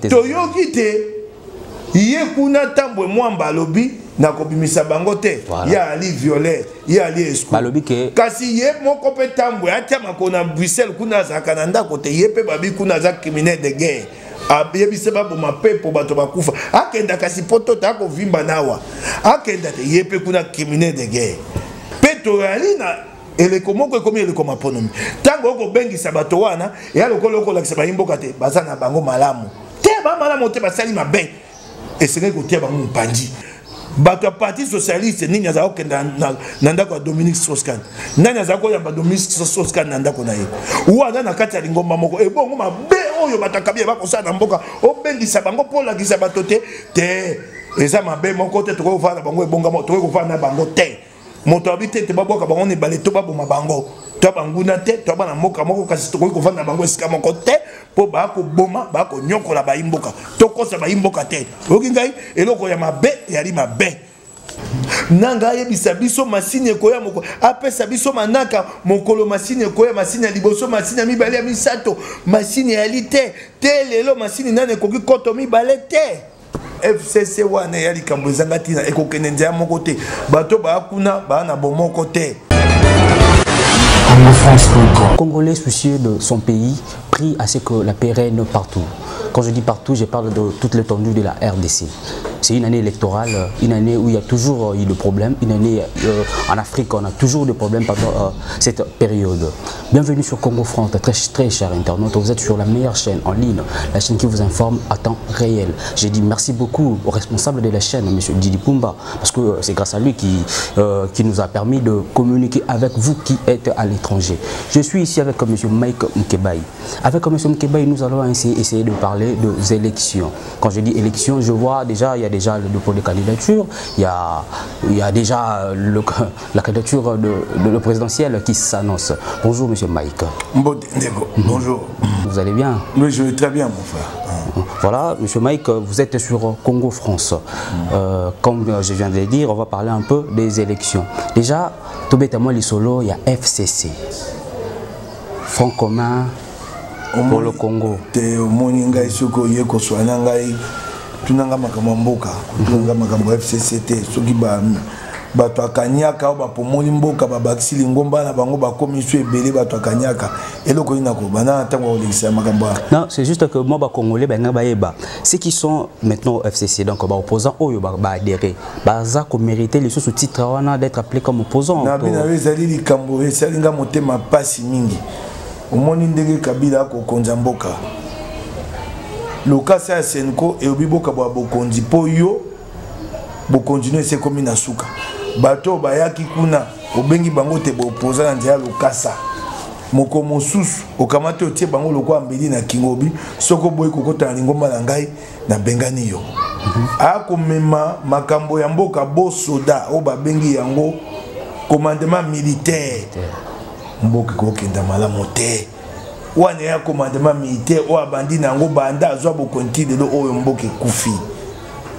toyoki te ye kuna tambwe mwamba lobi na kobimisa bango te ya ali violet ya ali escroc kasi ye moko pe tambwe atia makona Bruxelles kuna zaka na ndako te ye pe babi kuna za criminel de guerre abiyebise babo mapepo bato bakufa akenda kasi poto ta ko vimba nawa akenda te ye pe kuna criminel de guerre peto alina ele komoko komi ele koma ponomi tango ko bengisa bato wana ya lokolo ko lakisa bayimboka te bazana bango malamu te ba malamu te basali mabe esenge ko tia bango mpanji bato parti socialiste nini azako kenda na ndako ya Dominique Strauss-Kahn nani azako ya Dominique Strauss-Kahn na ndako na ye uwa na kati ya lingomba moko ebongo mabe oyo batakabi bakosala na mboka obengisa bango pola kisa bato te eza mabe moko te toko kofana bango ebonga mo toko kofana bango te moto abite te baboka bango ne bale to baboma bango to banguna te to bana mboka moko kasi toko kofana bango esika moko te po ba ko boma ba ko nyokola ba imboka to kosa ba imboka te oki ngai eloko ya mabe yali mabe nanga yebisa biso masini ekoya moko apesa biso manaka mokolo masini ekoya masini ya liboso masini ya mibale ya misato masini ya lite te lelo masini nane ekoki koto mibale te FCC wana ya likambo ezanga tina ekokende nzela moko te bato bakuna bana bomoko te. Congolais soucieux de son pays prie à ce que la paix règne partout. Quand je dis partout, je parle de toute l'étendue de la RDC. C'est une année électorale, une année où il y a toujours eu des problèmes, une année en Afrique, on a toujours des problèmes pendant cette période. Bienvenue sur Congo France, très chers internautes, vous êtes sur la meilleure chaîne en ligne, la chaîne qui vous informe à temps réel. J'ai dit merci beaucoup au responsable de la chaîne, M. Didi Pumba, parce que c'est grâce à lui qui nous a permis de communiquer avec vous qui êtes à l'étranger. Je suis ici avec M. Mike Mkebai. Avec M. Mkebai, nous allons essayer de parler des élections. Quand je dis élections, je vois déjà, il y a déjà le dépôt de candidature, il y a déjà la candidature de présidentielle qui s'annonce. Bonjour M. Mike. Bonjour. Vous allez bien? Oui, je vais très bien mon frère. Voilà, M. Mike, vous êtes sur Congo France. Comme je viens de le dire, on va parler un peu des élections. Déjà, tout bêtement, les solos, il y a FCC. Front commun pour le Congo. Tunanga makambo mboka tunanga makambo FCC te soki bato akanyaka ba pomoli mboka ba bakisi lingomba na bango ba komisio ebele bato akanyaka eloko ina ko bana tango olekisa makambo. Non, c'est juste que moi ba congolais ba ngaba ceux qui sont maintenant au FCC donc ba opposants oyo ba adhérer baza ko mériter les sous titre wana d'être appelé comme opposant. Na bina ezali likambo esalinga motema pasi mingi omoni ndenge Kabila ko konza mboka. Le cas c'est Senko et Obiboka Bokonzi po yo bokonzi c'est comme na suka bato bayaki kuna obengi bango te bo poza na ndia lokasa moko mosusu okamate otie bango lokwa mbeli na kingobi soko boy kokota lingomba na ngai na bengani yo akomema makambo ya mboka bo soda o babengi yango commandement militaire mboka kokenda malamu te wana ya commandement militaire o abandi nango banda azwa bokonti de lo oyo mboke kufi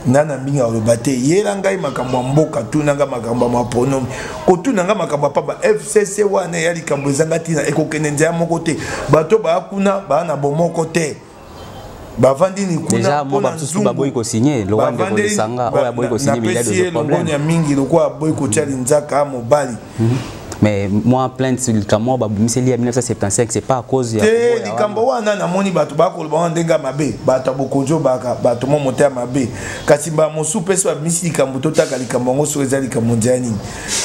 nana mbinga olobate yela ngai makambo mboka tunanga makambo mapono ko tunanga makambo papa FCC wana ya likambo ezanga tina ekokende nzela moko te bato bakuna bana bomoko te bavandi ni kuna déjà mo ba susu ba boy ko signer lo wande ko lisanga o ya boy ko signer milliard de problèmes ya mingi lo kwa boy ko tshali nzaka mobali. Mais moi, plainte sur le Camon, en 1975, c'est pas à cause de. Les Cambois, na moni batu bako le bande nga mabe, batu bokojo baka, batu mo monter mabe. Kasimba mo soupe so misi Camboto ta kali Cambongo so ezali Camondiani.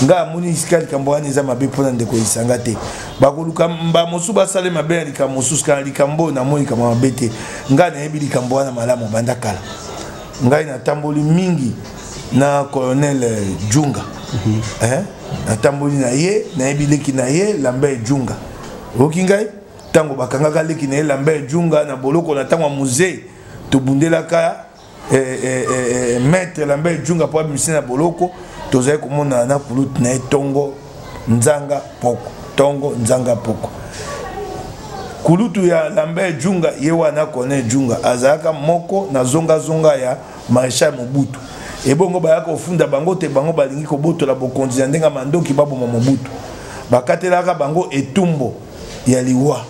Nga moni iskali Camboani za mabe pona ndeko isanga te. Bako lukamba mo suba sale mabe li Camosus kan li Cambo na moni kama mabete. Nga na ebi li Camboana malamu banda kala. Nga ina tamboli mingi na colonel Junga. Natamboli na ye na ebileki na ye Lambert Junga okingai tango bakangaka leki na ye Lambert Junga na boloko na tango musée to bundelaka maître Lambert Junga po abimisi na boloko tozali komona na pulutu na ye tongo nzanga poko kulutu ya Lambert Junga ye wana kone Junga azalaka moko na zonga ya Maréchal Mobutu ebongo bayaka ofunda bango te bango balingi ko botola bokonzi ndenga mandoki baboma Mobutu bakatelaka bango etumbo ya liwa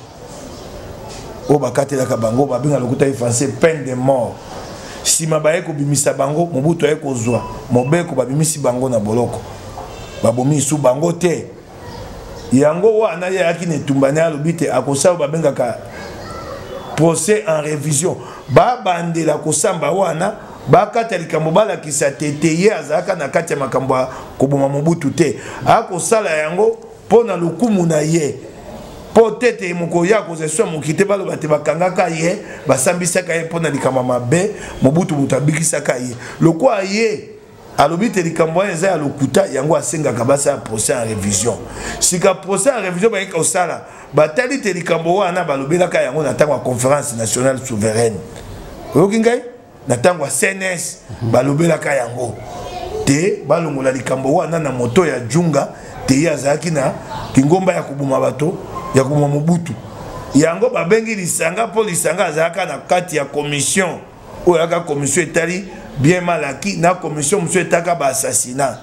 o bakatelaka bango babenga lokuta français peine de mort. Si mabaye ko bimisa bango Mobutu aye kozwa mobeko babimisi bango na boloko babomi su bango te yango wana yaki ne tumbane alobite akosa babengaka procès en révision babandela kosamba wana bakata likambo balakisa tete ye azalaka na kati ya makambo koboma Mobutu te akosala yango pona lokumu na ye peut-être moko ya kozeswa mokite baloba te bakangaka ye basambisaka ye pona likambo mabe Mobutu mutabikisaka ye lokwa ye alobite likambo eza ya lokuta yango asengaka basa procès en révision sika procès en révision bayika osala batali te likambo wana balobelaka yango na tango ya conférence nationale souveraine oyoki ngai na tango ya CNS balobelaka yango te balongola likambo wana na moto ya junga te yazaki na kingomba ya kubuma bato ya kubuma Mobutu yango babengi lisanga po lisanga azalaka na kati ya commission oyo yaka commission etali bien malaki na commission monsieur etaka ba assassinat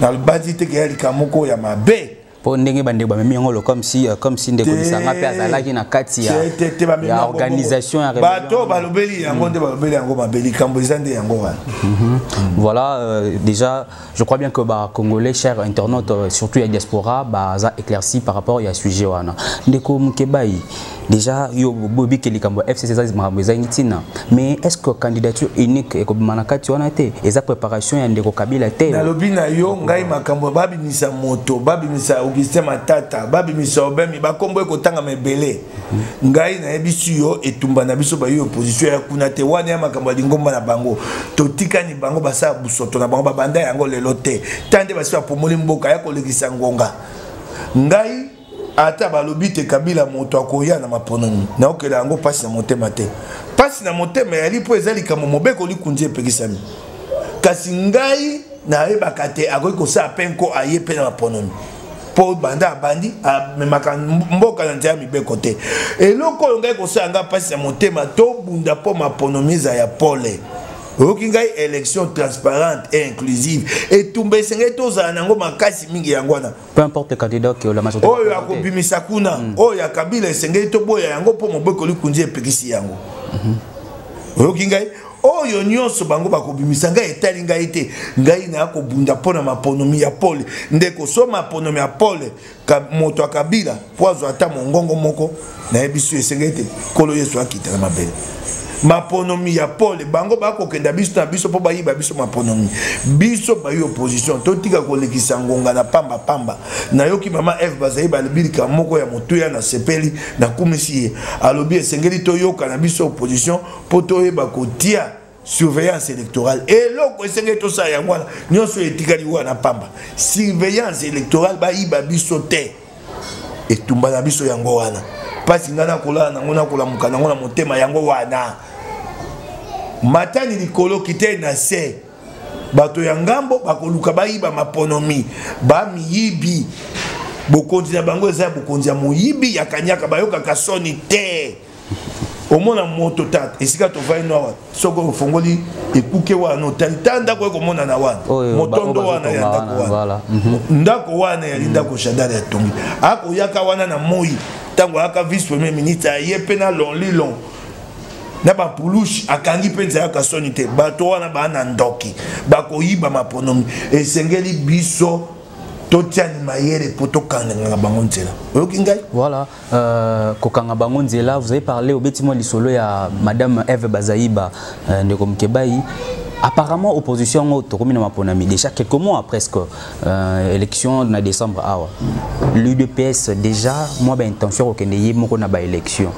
na lbati te ke likamoko ya mabe po ndenge bande ba memi ngolo comme si ndeko lisanga pe azalaki na kati ya organisation ya bato balobeli yango nde balobeli yango mabeli kambo ezande yango wana. Voilà, déjà je crois bien que ba congolais chers internautes surtout la diaspora ça éclairci par rapport à sujet wana ndeko Mukebai déjà yo bobi ke likambo FCC za ngitina mais est-ce que candidature unique et comme manakati wana te eza préparation ya ndeko Kabila te na lobi na yo ngai makambo babi misa moto babi misa Augustin Matata babi misa obemi bakombo ekotanga mebele ngai na ebisu yo etumba na biso ba yo opposition ya kuna te wana ya makambo lingomba na bango totika ni bango basa busoto na bango babanda yango lelo te tande basa pomoli mboka ya kolekisa ngonga ngai ata balobi te Kabila moto akoya na maponomi na okela yango pasi na motema te pasi na motema yali po ezali kamo mobeko likunje epekisami kasi ngai na yebaka te akoki kosala penko aye pe na maponomi po banda bandi memaka mboka na nzela mibeko te eloko oyo ngai kosala nga pasi na motema to bunda po maponomi eza ya pole oyoki ngai élection transparente et inclusive etumba esengeli tozala nango makasi mingi yango wana peu importe candidat que la majorité oyo akobimisa kuna oyo ya Kabila esengeli toboya yango po mobeko likunzi epekisi yango oyoki ngai oyo nyonso bango bakobimisa ngai etali ngai te ngai na akobunda mpona maponomi ya pole ndeko so maponomi ya pole moto ya Kabila po azwa ata mongongo moko nayebi so esengeli te kolo Yesu akitaka mabele maponomi ya pole bango bakokenda biso na biso po bayiba biso maponomi biso bayi opposition totika kolekisa ngonga na pamba pamba na yoki mama F bazai balibika moko ya motuya na sepeli na kumisi ye alobi esengeli toyoka na biso opposition po toyeba kotia surveillance électorale eloko esengeli tosala yango wana nyonso etikali wana pamba surveillance électorale bayiba biso te etumba na biso yango wana pasi ngana kola nango na kolamuka nango na motema yango wana matani likolo kite na se bato ya ngambo bakoluka bayiba maponomi ba miyibi bokonzi na bango eza bokonzi ya moyibi ya kanyaka bayoka kasoni te omona moto tata esika tovai noa soko ofongoli ekuke wana tanda ko komona na wana motondo wana ya ndako wana ndako wana ya ndako Shadari ya tongi ako yaka wana na moi tango aka vice premier ministre ayepe na lonlilon na ba pulushi akangi penza ya kasoni te bato wana bana ndoki bakoyiba maponomi esengeli biso totiani mayere poto kanga bango nzela oyoki ngai voilà kokanga bango nzela vous avez parlé au bêtiment lisolo ya madame Eve Bazaiba ndeko Mukebai. Apparemment, opposition au Maponami, déjà quelques mois presque, élection en décembre, l'UDPS déjà, moi, ben intention qu'il y ait une élection.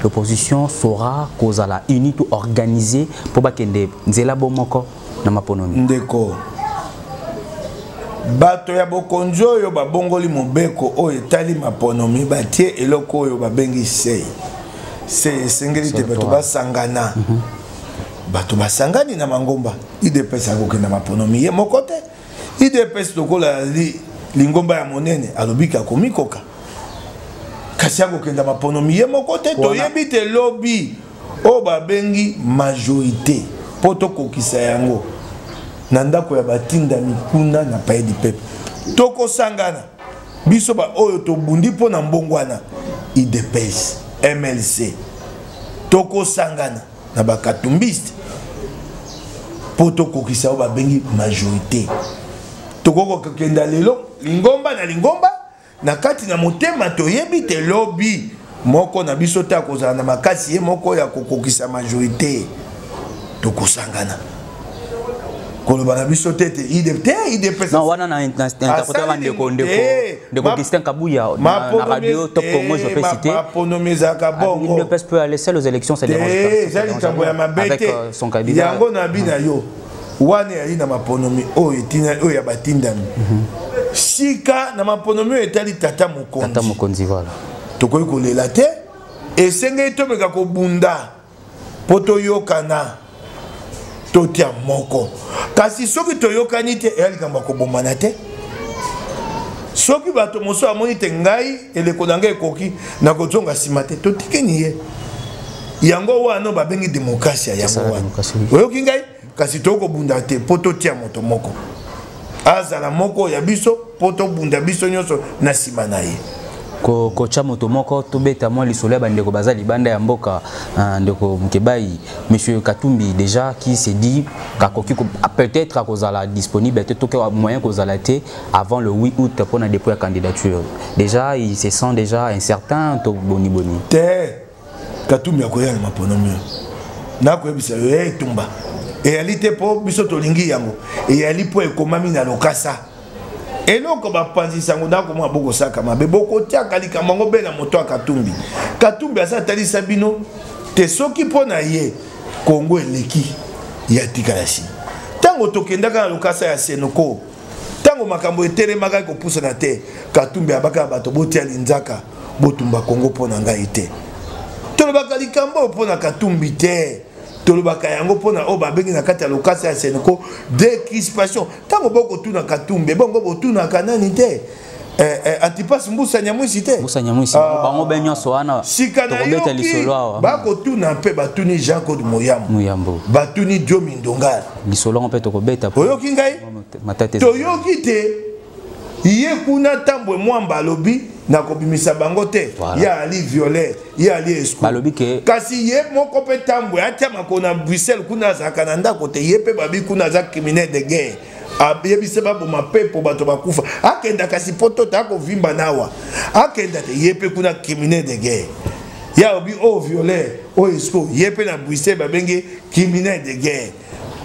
L'opposition saura cause à la unité organisée pour que Nzela Bomoko na Maponami. D'accord. Bato ya bokonjo yo ba bongoli mobeko o etali maponomi batie eloko yo ba bengi sei. C'est sengeli te bato ba sangana. Bato basangani na mangomba IDPS akokenda maponomi ye mokote IDPS lokola lingomba ya monene alobika komikoka kasi akokenda maponomi ye mokote toyebi te lobby o babengi majorité poto kokisa yango na ndako ya batinda mikuna na paye di pepe toko sangana biso ba oyo tobundi po na mbongwana IDPS MLC toko sangana na bakatumbiste poto kokisa ba bengi majorité toko kokenda lelo lingomba na kati na motema toyebi te lobby moko na biso ta kozala na makasi ye moko ya kokokisa majorité toko sangana koloba na biso tete IDPS non wana na interpréter va ndeko Augustin Kabuya na radio Top Congo je peux citer IDPS peut aller seul aux élections ça dérange pas avec son cabinet yango na bina yo wane ali na maponomi o etina o ya batindami sika na maponomi etali tata mokonzi voilà tokoyi kolela te esengeli tomeka kobunda poto yokana totia moko kasi soki toyokani te eyalikambo kobomana te soki bato moso amoni te ngai eleko na ngai ekoki na kozonga nsima te totikeni ye yango wana babengi demokrasia yango wana oyoki ngai kasi tokobunda te po totia moto moko azala moko ya biso po tobunda biso nyonso na nsima na ye kocha moto moko tobeta mwa lisolo ya bandeko baza libanda ya mboka ndeko Mukebai monsieur Katumbi déjà qui s'est dit kakoki peut-être akozala disponible te toke moyen kozala te avant le 8 août pour na dépôt ya candidature déjà il se sent déjà incertain to boni te Katumbi akoya na maponomi na koyebisa yo etumba eyalite po biso tolingi yango eyali po ekomami na lokasa eloko bapanzisa ngo ndako mwa boko saka mabe boko tiaka likambo be na moto ya Katumbi asa talisa bino te soki pona ye Kongo eleki ya tikalasi tango tokendaka na lokasa ya Senoko tango makambo etelemaka kopusa na te Katumbi abaka bato botia linzaka botumba Kongo pona ngai te tolobaka likambo pona Katumbi te tolobaka yango pona o babengi na kati ya lokasa ya Senoko décrispation tango boko tuna Katumbi bongo botuna kanani te Antipas Mbusa Nyamwisi te bango benyoso wana tokobeta lisolo awa bako tuna mpe batuni Jean-Claude Muyambo batuni Diomi Ndongala lisolo mpe tokobeta oyoki ngai toyoki te ye kuna tambwe mwamba lobi na kobimisa bango te ya ali violet ya ali esco kasi ye moko pe tambwe atia makona Bruxelles kuna zaka na ndako te ye pe babi kuna za criminel de guerre abiyebise baboma pepo bato bakufa akenda kasi poto ta kovimba nawa akenda te ye pe kuna criminel de guerre ya obi o violet o esco ye pe na Bruxelles babenge criminel de guerre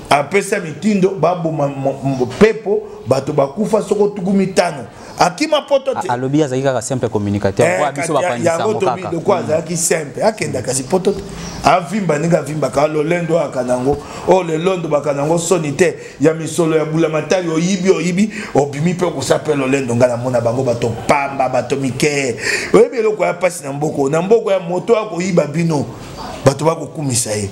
apesa mitindo baboma pepo bato bakufa soko tukumi tano akima poto te alobi azaki kaka simple communicateur kwa biso bapandisa mokaka de kwa azaki simple akenda kasi poto avimba ninga vimba ka lolendo akanango o le londo bakanango sonite ya misolo ya bula matali oyibi obimi pe ko s'appelle lolendo ngala mona bango bato pamba bato mike oyebi eloko ya pasi na mboko ya moto akoyiba bino bato bakokumisa ye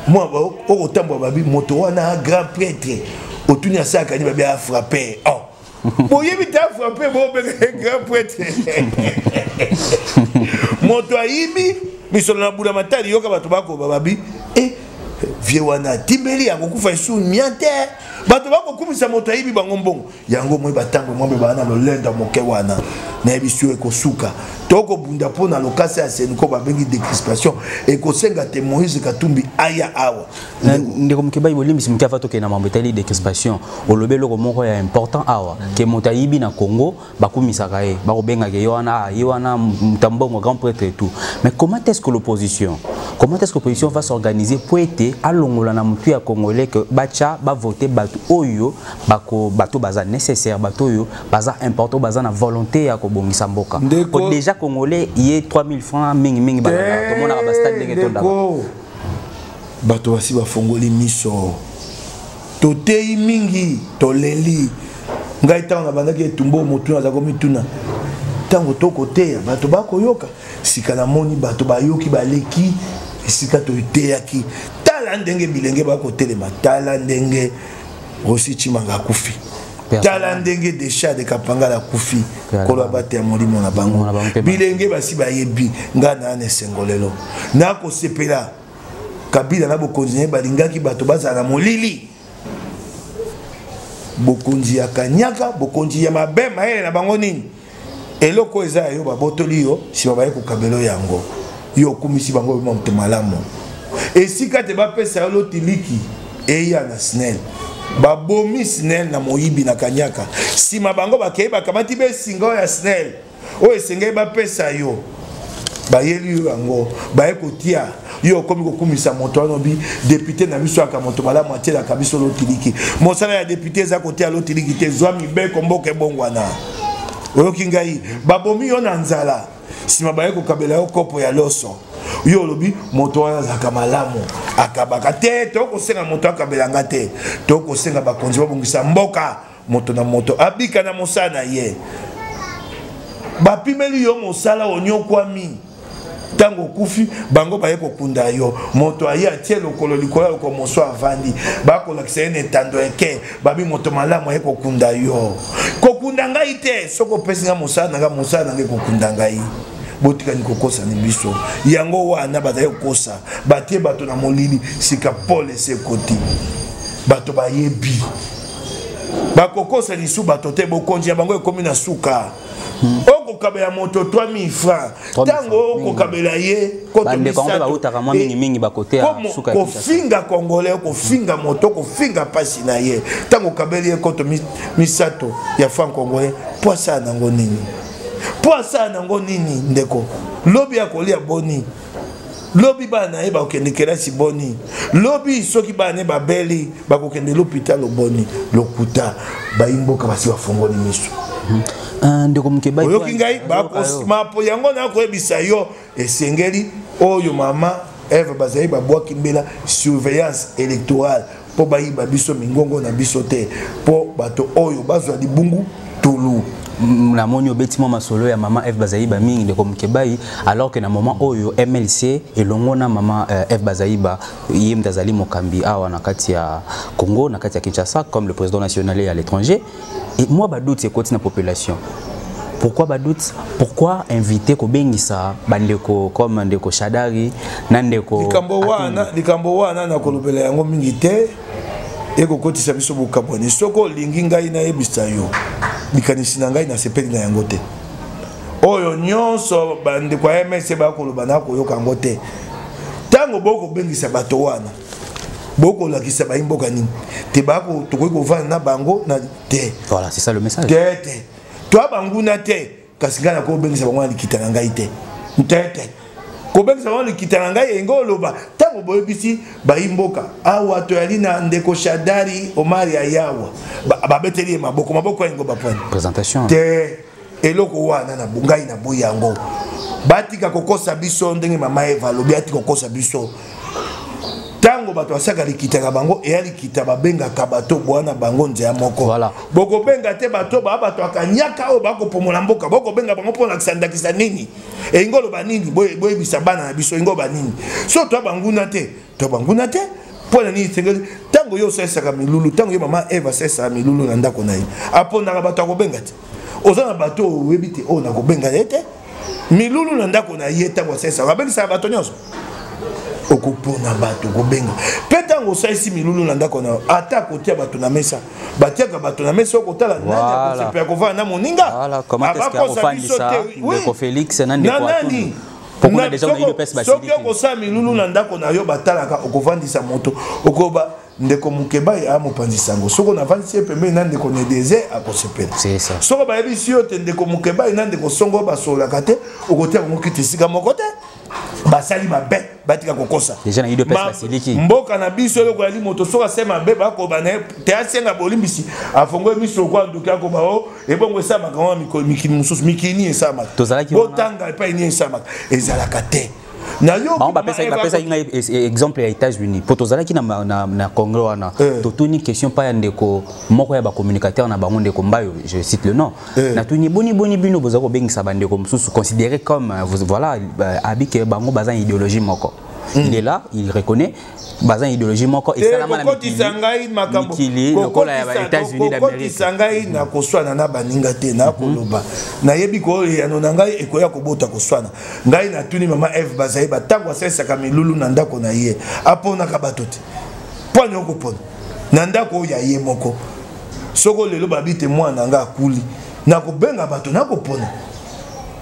moi au tambo babi moto wana grand prêtre otuni asaka ni babi a frapper oh boyebi ta frapper bo be grand prêtre moto ayibi misolo na bula matali yoka bato bako babi vie wana timbeli yango kufa su miante bato bako kumisa moto ayibi bango mbongo yango moi batambo moi be bana lolenda moke wana na ebisu ekosuka toko bunda pona lokasa ya Senoko babengi décrispation ekosenga te Moïse Katumbi aya awa ndeko Mukebai bolimbisi mutafa toke na mambetali décrispation olobelo ko moko ya important awa ke motayibi na Congo bakumisa kae bakobenga ke yoana mutambongo grand prêtre et tout mais comment est-ce que l'opposition va s'organiser pour être alongola na mutu ya congolais que bacha ba voter batu oyo bako bato baza nécessaire bato oyo baza important baza na volonté ya kobongisa mboka déjà congolais yé 3000 francs mingi ba to mona ba stade ndenge tonda bato basi ba fongoli miso totei mingi toleli ngai tanga bandaki etumbo motuna za komituna tango toko te bato bakoyoka sika na moni bato bayoki baleki sika to iteyaki tala ndenge bilenge bakotelema tala ndenge Rosi Chimanga kufi tala ndenge Desha de Kapangala kufi kolo bate ya molimo na bango bilenge basi bayebi ngana na sengolelo na ko sepela Kabila na bokonzi balingaki bato bazala molili bokonzi ya kanyaka bokonzi ya mabema ele na bango nini eloko eza yo babotoli yo si babaye ko kabelo yango yo kumisi bango moto malamu esika te bapesa yo lotiliki eya na SNEL babomi SNEL na moyibi na kanyaka sima bango bakei bakamati besinga ya SNEL oyo esengeli bapesa yo bayeli yango baye kotia yo komi kokumisa moto anobi député na biso aka moto malamu atielaka biso lotiliki mosala ya député eza kotia lotiliki te zwa mibeko mboka ebongwana oyoki ngai babomi yo na nzala sima baye kokabela yo kopo ya loso yo lobi moto wana azalaka malamu akabaka te tokosenga moto akabelanga te tokosenga bakonzi babongisa mboka moto na moto abika na mosala na ye bapimeli yo mosala onyokwami tango kufi bango baye kokunda yo moto aye atie lokolo likolo ko moso avandi bakolakisa ye netando eke babi moto malamu aye kokunda yo kokunda ngai te soko pesinga mosala nanga kokunda ngai botika ni kokosa ni biso yango wana bazali kokosa batie bato na molili sika pole se koti bato bayebi bakokosa lisu bato te bokonzi ya bango ekomi na suka okokabela moto 3000 francs tango okokabela ye kofinga congolais kofinga moto kofinga pasi na ye tango okabeli ye koto misato ya franc congolais poasa nango nini poasa nango nini ndeko lobi akolia boni lobi bana ye bakokende kelasi boni lobi soki bana babeli bakokende l'hôpital boni lokuta bayimboka basi bafongoli miso ndeko mkebai oyoki ngai mapo yango na koyebisa yo esengeli oyo mama Eve bazali babwaki mbela surveillance électorale po bayiba biso mingongo na biso te po bato oyo bazwa libungu tulu na moni obeti mama solo ya mama Eve Bazaiba mingi ndeko mkebai alors que na moment oyo MLC elongona mama Eve Bazaiba yim dazali mokambi awa na kati ya Congo na kati ya Kinshasa comme le président national est à l'étranger et moi badoute c'est côté na population. Pourquoi badoute? Pourquoi inviter ko bengisa bandeko comme ndeko Shadari na ndeko likambo wana na kolobela yango mingi te eko kotisa biso bokaboni soko lingi ngai na yebisa yo likanisi na ngai na sepeli na yango te oyo nyonso bandeko ya MSC bakoloba na koyoka yango te tango boko bengisa bato wana boko lakisa baimboka nini te bako tokoki kovanda na bango na te. Voilà, c'est ça le message. Te toi banguna te kasi ngai na ko bengisa bango na likita na ngai te te ko bengisa bango likita na ngai engo loba tango boyebisi baimboka awa to yali na ndeko Shadari Omari Ayawa babeteli maboko yango bapwana présentation te eloko wana na bungai na boyango batika kokosa biso ndenge mama Eva lobi ati kokosa biso tango bato asaka likita bango e alikita babenga kabato bwana bango nzea moko voilà boko benga te bato bato akanyaka o bako pomola mboka boko benga bango pona kisandakisa nini e ngolo banini boye bisabana na biso ngolo banini so to banguna te pona ni sengeli tango yo sesa milulu tango yo mama Eva sesa milulu na ndako na ye apona ka bato akobenga te ozana bato webite o na kobenga te milulu na ndako na ye tango sesa babengisa bato nyonso okupona bato kobenga petango saisi milulu na ndako na ata kotia bato na mesa batiaka bato na mesa okotala nani akosepa kovana na moninga voilà comment est-ce qu'il ofandisa ndeko Félix na ndeko nani pourquoi déjà on a eu le pes basili soki okosa milulu na ndako na yo batalaka okovandisa moto okoba ndeko Mukebai amopanzisa ngo soko na vandisi pembe na ndeko Nedeze akosepela c'est ça soko bayebisi yo te ndeko Mukebai na ndeko Songo basolaka te okotia ngo kitisika moko te basali mabe batika kokosa déjà na eu le pes basili mboka na biso loko yali moto soka sema be bakoba na te asenga bolimbisi afongo miso kwa nduka ko bao ebongo esama kama mikini mususu mikini esama botanga epa ini esama ezalaka te na yo ba pesa exemple ya États-Unis pour tozala ki na Congo wana totuni question pa ya ndeko moko ya ba communicateur na bango ndeko Mbayo je cite le nom na tuni boni bino bozako bengisa ba ndeko mususu considéré comme voilà habike bango bazan idéologie moko il est là il reconnaît bazan idéologie moko et ça la mikili lokola ya États-Unis d'Amérique sangai na koswana na baninga te na koloba na yebi ko ya nona ngai ekoya kobota koswana ngai na tuni mama Eve Bazaiba tango sesa kamilulu na ndako na ye apona ka batote pona okopona na ndako ya ye moko soko lelo babite mwana nga akuli na kobenga bato na kopona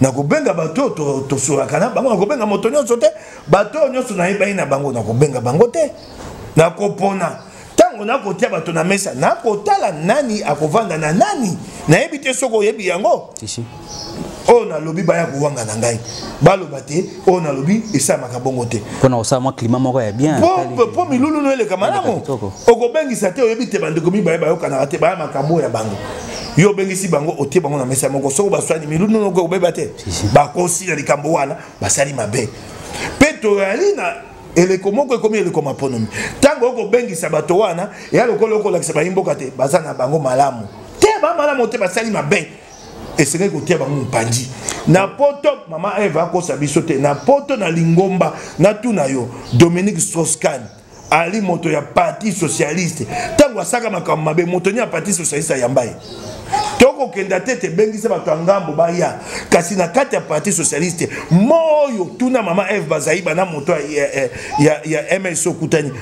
nakobenga bato tosolaka na bango nakobenga moto nyonso te bato nyonso nayebai na bango nakobenga bango te nakopona ntango nakotia bato na mesa nakotala nani akovanda na nani nayebi te soki oyebi yango oyo nalobi baya kowanga na ngai baloba te oyo nalobi esamaka bongo te mpona kosala mwa climat moko ya bien po milulu eleka malamu okobengisa te oyebi te bandeko mibale bayokanaka te baya makambo ya bango yo bengisi bango otie bango na mesa moko soko baswani milulu noko obeba te bakosi na likambo wana basali mabe mpe toyali na eleko moko ekomi eleko maponomi ntango okobengisa bato wana eya lokola okolakisa bayimboka te baza na bango malamu te bamalamu te basali mabe esengeli kotia bango mopanzi na poto mama Eva akosa biso te na poto na lingomba na tuna yo Dominique Strauss-Kahn ali moto ya parti socialiste ntango asaka makambo mabe moto ni ya parti socialiste ayambai toko kenda tete bengisa bato ngambo baya kasi na kati ya parti socialiste moyo tuna mama Eve bazaiba na moto ya MSO kutani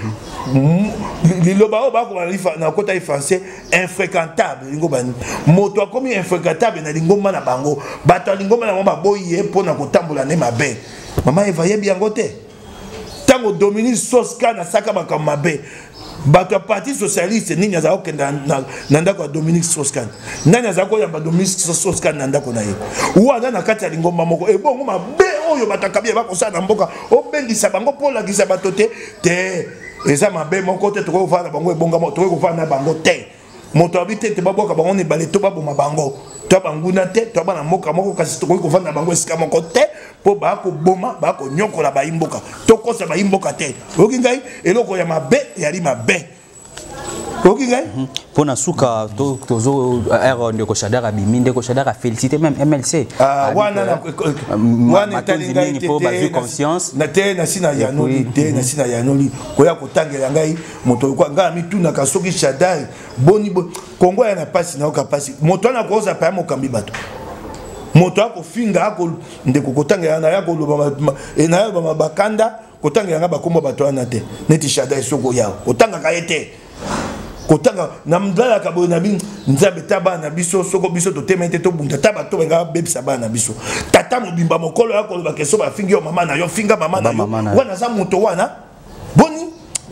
liloba o bako na kota français infréquentable lingo bani moto akomi infréquentable na lingomba na bango bato lingomba na ngomba boye pona kotambola ne mabe mama Eve yebi yango te tango Dominique Strauss-Kahn asaka makambo mabe bato ya parti socialiste nini azala kokenda na ndako ya Dominique Strauss-Kahn nani azala koyamba Dominique Strauss-Kahn na ndako na ye wana na kati ya lingomba moko ebongo mabe oyo bato akabi bakosala na mboka obengisa bango mpo olakisa bato te eza mabe moko te tokoki kofala na bango ebongama tokoki kofala na bango te moto abi te baboka bango nebale to baboma bango to banguna te to bana mboka moko kasi tokoki kofala na bango esika moko te po bakoboma bakonyokola bayimboka tokosa bayimboka te oyoki ngai eloko ya mabe yali mabe oyoki ngai mpona suka tozo r ndeko Shadar abimi ndeko Shadar afélicité même MLC wana etali ngai te conscience na te nasi na yanoli te nasi na yanoli koya kotangela ngai moto kwa ngai mitunaka soki Shadar boni kongo ya na pasi na oka pasi moto wana koza pa mokambi bato moto akofinga ako ndeko kotangela na yako loba bakanda kotangela nga bakomba bato wana te neti Shadar soko yao kotanga ka ete kotanga na mdala kaboye na bin nzambe taba na biso soko biso to temete to bunda taba to nga bebisa ba na biso tata mobimba mokolo yako ba keso ba fingi yo mama na yo finga mama na yo wana za moto wana boni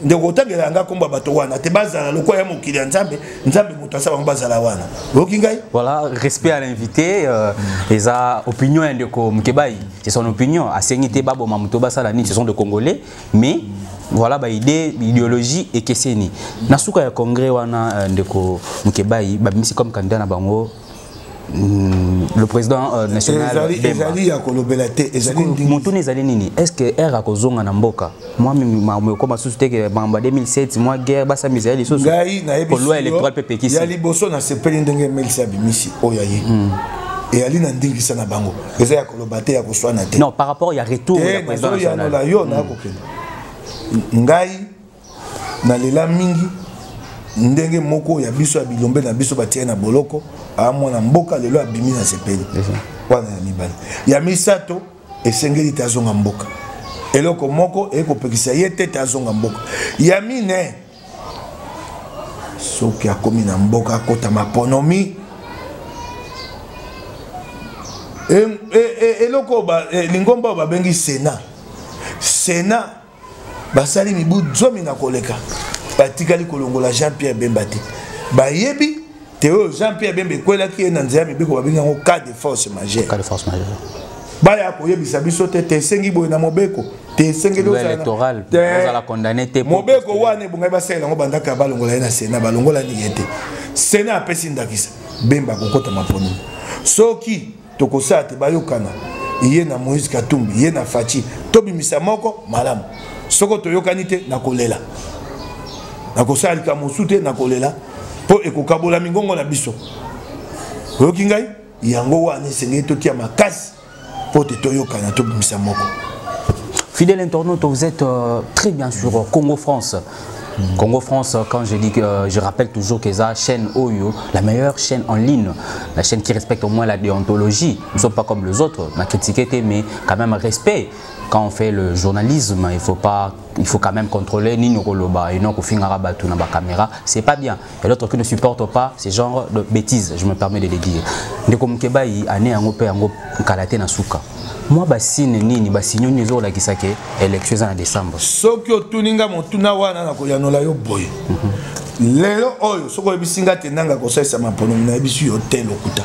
nde kotangela nga komba bato wana te bazala lokwa ya mokili ya nzambe moto asaba bazala wana oki ngai voilà respect à l'invité eza opinion ndeko Mukebai c'est son opinion asengité babo mamuto basala ni ce sont de Congolais mais voilà ba idéologie et keseni nasuka ya congrès wana ndeko Mukebai babimisi comme candidat na bango le président national ezali ya kolobela te ezali mutuni ezali nini est-ce que era kozonga na mboka moi mimi ko masusu te ke bamba 2007 moi guerre basa misali lisusu ngai na yebi loi électorale pepekisi ya liboso na sepeli ndenge MLC abimisi oyaye et ali na ndingisa na bango eza ya koloba te ya koswana te non par rapport ya retour ya président national ya yo na kokenda ngai na lela mingi ndenge moko ya biso ya bilombe na biso batie na boloko amona mboka lelo abimi na sepeli wana ya mibali ya misato esengeli tazonga mboka eloko moko ekopekisa ye te tazonga mboka ya mine soki akomi na mboka akota maponomi eloko lingomba babengi Sénat basali mibu zomi na koleka batikali kolongola Jean-Pierre Bemba te bayebi Théo Jean-Pierre Bemba kwelaki na nzela mibiko babinga ngo cas de force majeure baya koyebisa biso te sengi boye na mobeko te sengi loi électorale la condamner te mobeko wane bunga basala ngo bandaka balongola na Sénat balongola ni yete Sénat apesi ndakisa Bemba kokota mapono soki tokosa te bayokana iye na Moïse Katumbi iye na Fachi tobimisa moko malamu soko toyokani te na kolela na kosalika mosute na kolela po ekokabola mingongo na biso oyoki ngai yango wana esengeli totia makasi po te toyokana tobimisa moko. Fidèle internaute, vous êtes très bien sur Congo-France. Congo-France, quand je dis que je rappelle toujours que c'est chaîne Oyo, la meilleure chaîne en ligne, la chaîne qui respecte au moins la déontologie. Nous ne sommes pas comme les autres, on a critiqué, mais quand même respect. quand on fait le journalisme, il faut quand même contrôler ni Nokoloba et non Kofingara Batu na caméra, c'est pas bien. Et l'autre qui ne supporte pas ces genres de bêtises, je me permets de les dire. Ndeko Mukeba yi ane ango pe ango kalate na suka. Moi basine nini basinyo nyezo la kisake élection en décembre. Sokyo tuninga motuna wana na koyanola yo boy. Lelo oyo soko bisinga tenanga kosaisa mapono na bisu hotel okuta.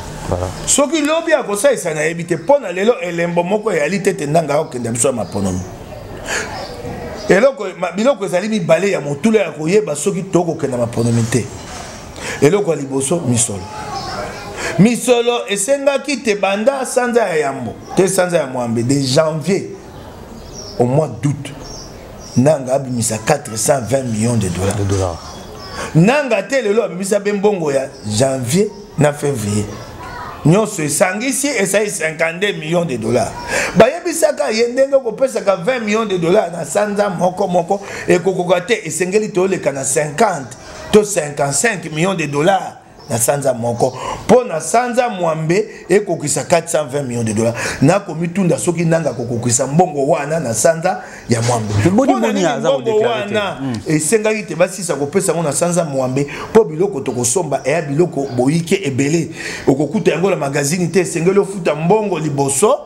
Soki lobi akosaisa na ebite pona lelo elembo moko ya lite tenanga okenda biso mapono. Eloko biloko ezali mibale ya motule ya koyeba soki toko kenda mapono mite. Eloko liboso misolo. Misolo esengaki te banda sanza ya yambo te sanza ya mwambe de janvier au mois d'août nanga abimisa 420 millions de dollars. Nanga te lelo abimisa bembongo ya janvier na février nyonso esangisi esai 52 millions de dollars. Bayebisaka yendenge kopesaka 20 millions de dollars na sanza moko ekokoka te esengeli toleka na 50 to 55 millions de dollars na sanza moko po na sanza mwambe ekokisa 420 millions de dollars na komitunda soki nanga kokokisa mbongo wana na sanza ya mwambe boni mbongo wana esengaki te basisa kopesa ngo na sanza mwambe po biloko tokosomba eya biloko boyike ebele okokuta yango na magazine te esengeli ofuta mbongo liboso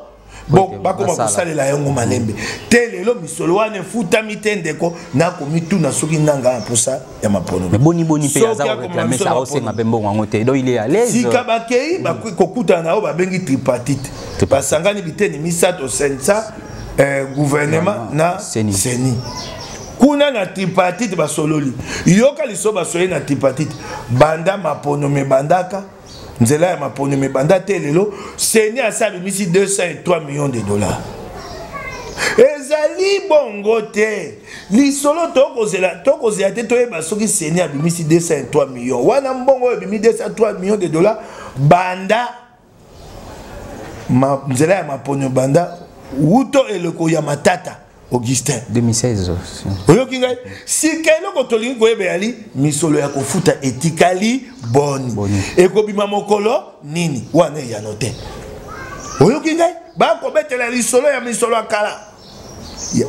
bon bakoma kosalela yango malembe te lelo misolo wana efutami te ndeko na komituna soki nanga mposa ya mapono mais boni pe aza réclamer ça osenga pe mbongo yango te donc il est à l'aise sika bakei bakokuta na o babengi tripartite basangani biteni misato sensa gouvernement na seni kuna na tripartite basololi yoka liso basoye na tripartite banda mapono me bandaka nzela ya mapono me banda te lelo seni asabi misi 203 millions de dollars. Ezali bongo te lisolo tokozela te toyeba soki seni abimisi 203 millions wana mbongo ebimi 203 millions de dollars banda nzela ya mapono banda wuto eloko ya matata Augustin 2016 oyoki ngai sika eloko tolingi koyeba yali misolo ya kofuta etikali boni ekobima mokolo nini wana ya note oyoki ngai bakobetela lisolo ya misolo akala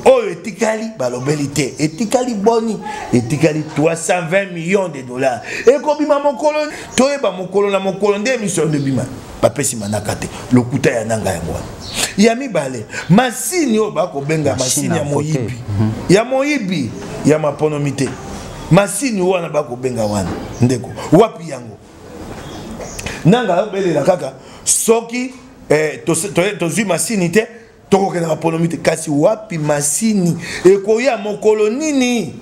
oyo etikali balobeli te etikali boni etikali 320 millions de dollars ekobima mokolo toyeba mokolo na mokolo nde misolo de bima bapesi manaka te lokuta ya nanga yango ya mibale masini oyo bakobenga masini ya moyibi ya maponomite masini wana bakobenga wana ndeko wapi yango nanga obelela kaka soki tozwi masini te tokokenda maponomite kasi wapi masini ekoya mokolo nini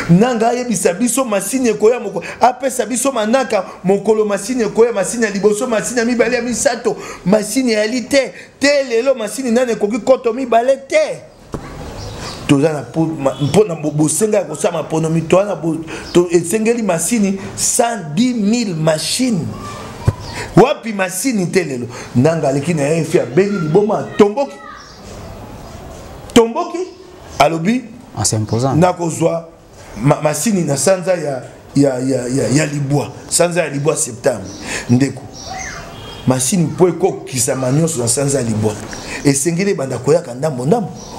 nanga yebisa biso masini ekoya moko apesa biso manaka mokolo masini ekoya masini ya liboso masini ya mibale ya misato masini ya lite te lelo masini nane koki koto mibale te toza na mpona bosenga kosama ponomi toana esengeli masini 110 000 machines wapi masini te lelo nanga leki na yefi abengi liboma tomboki alobi en s'imposant nakozwa masini na sanza ya libwa sanza ya libwa septembre ndeko masini po ekokisa manyoso na sanza ya libwa esengeli banda koyaka ndambo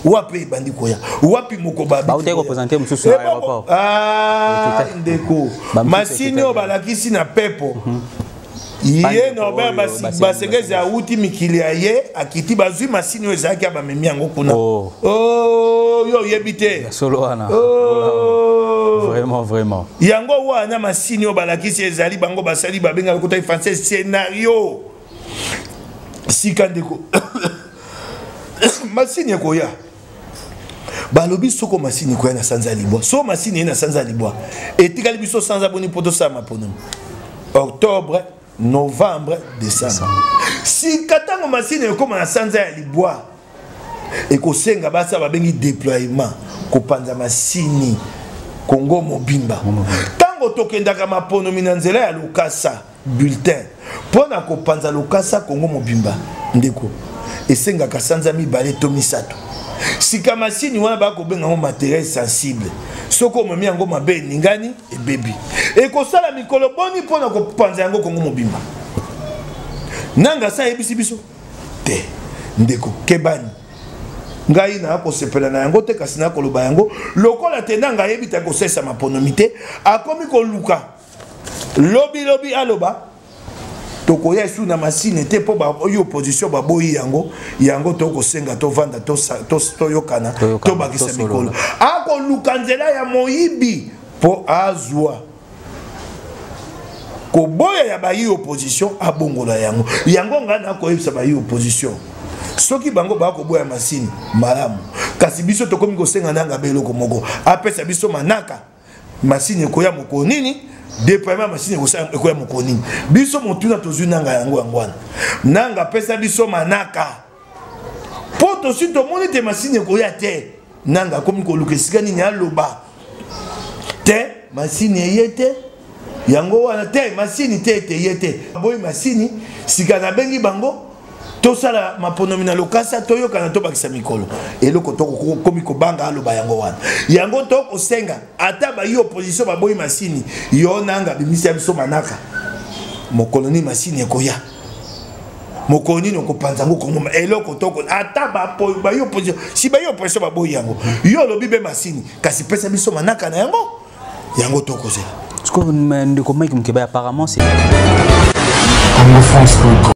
wapi ebandi koya wapi moko baute représenter mususu na aéroport ndeko masini oyo balakisi na pepo ye Norbert Basengezi awuti mikili ya ye akiti bazwi masini oyo ezalaki ya bamemi yango kuna yo yebi te solo wana vraiment yango wana masini oyo balakisi ezali bango basali babenga lokuta français scénario sika ndeko masini ekoya balobi soko masini koya na sanza libwa so masini na sanza libwa etikali biso sanza boni poto sa mapono octobre novembre décembre si katango masini ekoma na sanza ya libwa ekosenga basa babengi déploiement kopanza masini Congo mobimba tango tokendaka mapono mina nzela ya lokasa bulletin pona kopanza lokasa Congo mobimba ndeko esengaka sanza mibale to misato sika masini wana bakobenga ngo matériel sensible soko omemi yango mabe ningani ebebi ekosala mikolo boni pona kopanza yango Congo mobimba nanga sa yebisi biso te ndeko kebani ngai na ko sepela na yango te kasi na ko loba yango lokola tena ngai ebita ko sesa maponomité akomi ko luka lobi aloba tokoya su na machine te po ba opposition ba boyi yango to ko senga to vanda to yokana to bakisa mikolo ako luka nzela ya moyibi po azwa ko boya ya ba opposition abongola yango ngana ko yebisa ba opposition soki bango ba ko boya machine malamu kasi biso to komi ko senga nanga beloko moko apesa biso manaka machine ko ya moko nini déploiement machine ko ya moko nini biso motuna tozu nanga yango ngwana nanga pesa biso manaka poto si to monite machine ko ya te nanga komi ko lukesika nini aloba te machine yete yango wana te machine te yete boy machine sika na bengi bango to sala maponomi na lokasa to yokana to bakisa mikolo eloko to komi ko banga aloba yango wana yango to ko senga ata ba opposition ba boy machine yo nanga bimisa biso manaka mokoloni machine ekoya mokoni no ko panzango kongo eloko to ko ata ba opposition si ba opposition ba boy yango yo lobi be machine kasi pesa biso manaka na yango to ko se. Ce que vous me dites, apparemment, c'est...